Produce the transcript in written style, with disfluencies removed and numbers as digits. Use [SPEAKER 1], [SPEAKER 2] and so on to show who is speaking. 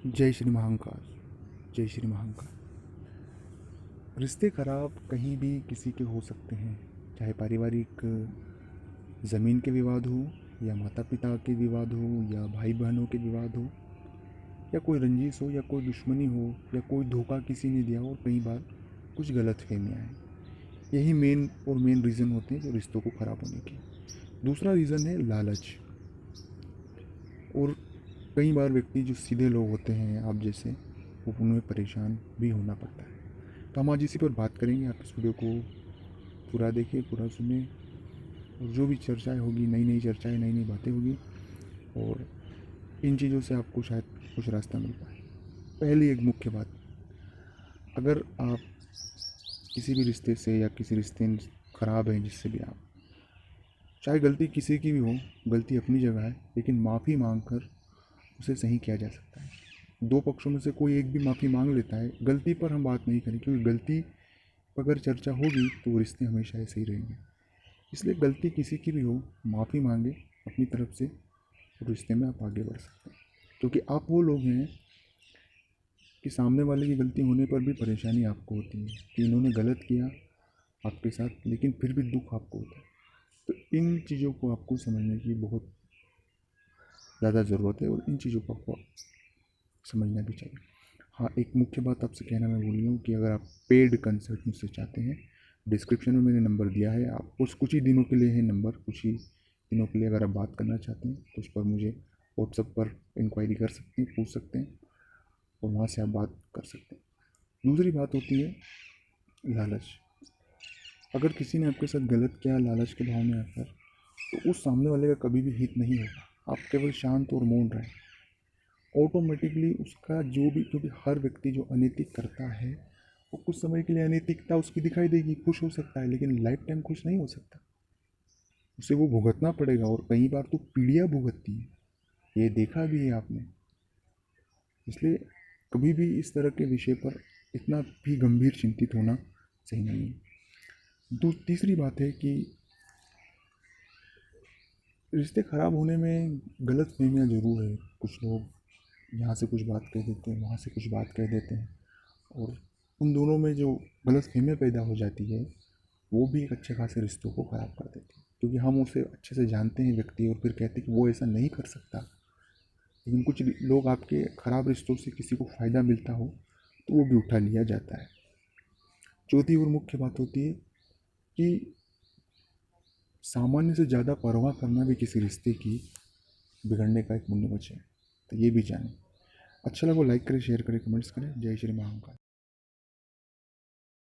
[SPEAKER 1] जय श्री महाकाल। जय श्री महाकाल। रिश्ते खराब कहीं भी किसी के हो सकते हैं, चाहे पारिवारिक ज़मीन के विवाद हो, या माता पिता के विवाद हो, या भाई बहनों के विवाद हो, या कोई रंजिश हो, या कोई दुश्मनी हो, या कोई धोखा किसी ने दिया हो, और कई बार कुछ गलत फहमियाँ हैं। यही मेन रीज़न होते हैं जो रिश्तों को ख़राब होने के। दूसरा रीज़न है लालच। और कई बार व्यक्ति जो सीधे लोग होते हैं आप जैसे, वो उनमें परेशान भी होना पड़ता है। तो हम आज इसी पर बात करेंगे। आप इस वीडियो को पूरा देखिए, पूरा सुनिए, और जो भी चर्चाएं होगी, नई नई चर्चाएं, नई नई बातें होगी, और इन चीज़ों से आपको शायद कुछ रास्ता मिल पाए। पहली एक मुख्य बात, अगर आप किसी भी रिश्ते से या किसी रिश्ते ख़राब है जिससे भी आप, चाहे गलती किसी की भी हो, गलती अपनी जगह है, लेकिन माफ़ी मांग कर उसे सही किया जा सकता है। दो पक्षों में से कोई एक भी माफ़ी मांग लेता है। गलती पर हम बात नहीं करें, क्योंकि गलती पर अगर चर्चा होगी तो वो रिश्ते हमेशा ऐसे ही रहेंगे। इसलिए गलती किसी की भी हो, माफ़ी मांगे अपनी तरफ से, और रिश्ते में आप आगे बढ़ सकते हैं। क्योंकि आप वो लोग हैं कि सामने वाले की गलती होने पर भी परेशानी आपको होती है कि इन्होंने गलत किया आपके साथ, लेकिन फिर भी दुख आपको होता है। तो इन चीज़ों को आपको समझने की बहुत ज़्यादा ज़रूरत है, और इन चीज़ों को आपको समझना भी चाहिए। हाँ, एक मुख्य बात आपसे कहना मैं भूल गया हूँ कि अगर आप पेड कंसल्ट मुझसे चाहते हैं, डिस्क्रिप्शन में मैंने नंबर दिया है। आप उस कुछ ही दिनों के लिए है नंबर, कुछ ही दिनों के लिए अगर आप बात करना चाहते हैं तो उस पर मुझे व्हाट्सएप पर इंक्वायरी कर सकते हैं, पूछ सकते हैं, और वहाँ से आप बात कर सकते हैं। दूसरी बात होती है लालच। अगर किसी ने आपके साथ गलत किया लालच के भाव में आकर, तो उस सामने वाले का कभी भी हित नहीं होगा। आप केवल शांत और मौन रहें, ऑटोमेटिकली उसका जो भी, क्योंकि हर व्यक्ति जो अनैतिक करता है वो कुछ समय के लिए अनैतिकता उसकी दिखाई देगी, खुश हो सकता है, लेकिन लाइफ टाइम खुश नहीं हो सकता। उसे वो भुगतना पड़ेगा, और कई बार तो पीढ़ियाँ भुगतती है, ये देखा भी है आपने। इसलिए कभी भी इस तरह के विषय पर इतना भी गंभीर चिंतित होना सही नहीं है। तीसरी बात है कि रिश्ते ख़राब होने में गलत फहमियाँ ज़रूर है। कुछ लोग यहाँ से कुछ बात कह देते हैं, वहाँ से कुछ बात कह देते हैं, और उन दोनों में जो गलतफ़हमियाँ पैदा हो जाती है वो भी एक अच्छे खासे रिश्तों को ख़राब कर देती है। क्योंकि हम उसे अच्छे से जानते हैं व्यक्ति, और फिर कहते हैं कि वो ऐसा नहीं कर सकता, लेकिन कुछ लोग आपके ख़राब रिश्तों से किसी को फ़ायदा मिलता हो तो वो भी उठा लिया जाता है। चौथी और मुख्य बात होती है कि सामान्य से ज़्यादा परवाह करना भी किसी रिश्ते की बिगड़ने का एक मुख्य वजह है। तो ये भी जानें। अच्छा लगा लाइक करें, शेयर करें, कमेंट्स करें। जय श्री महाकाल।